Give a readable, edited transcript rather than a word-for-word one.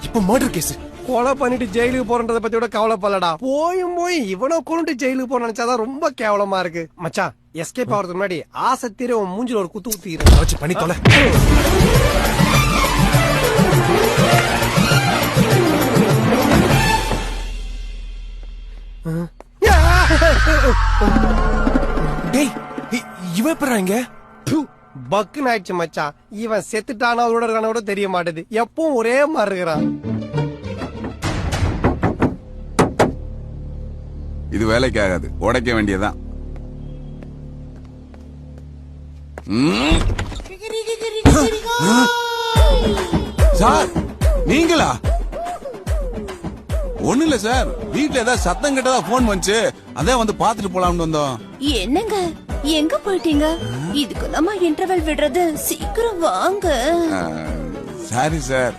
இப்ப murder case. கொலை பண்ணிட்டு ஜெயிலுக்கு போறன்றத பத்தி கூட கவலைப்படலடா. போய் இவனை கொண்டுட்டு ஜெயிலுக்கு போற நினைச்சாதான் ரொம்ப கேவலமா இருக்கு. மச்சான் எஸ்கேப் ஆகிறதுக்கு முன்னாடி ஆசை தீர உன் மூஞ்சில ஒரு குத்து குத்திக்கிறேன். வச்சு பண்ணி தொலை. டேய் இவன் எப்பறா இங்க? பக்குன்னு ஆயிடுச்சு மச்சான். இவன் செத்துட்டானா அதோட இருக்கான கூட தெரிய மாட்டேது. எப்பவும் ஒரே மாதிரி இருக்கிறான். இது வேலைக்கு ஆகாது, உடைக்க வேண்டியதான். சார் நீங்களா? ஒண்ணு இல்ல சார், வீட்டுல ஏதாவது சத்தம் கேட்டதா போன் வந்துச்சு, அதான் வந்து பாத்துட்டு போலாம்னு வந்தோம். என்னங்க எங்க போயிட்டீங்க? இதுக்கு நம்ம இன்டர்வல் விடுறது, சீக்கிரம் வாங்க. Sorry sir,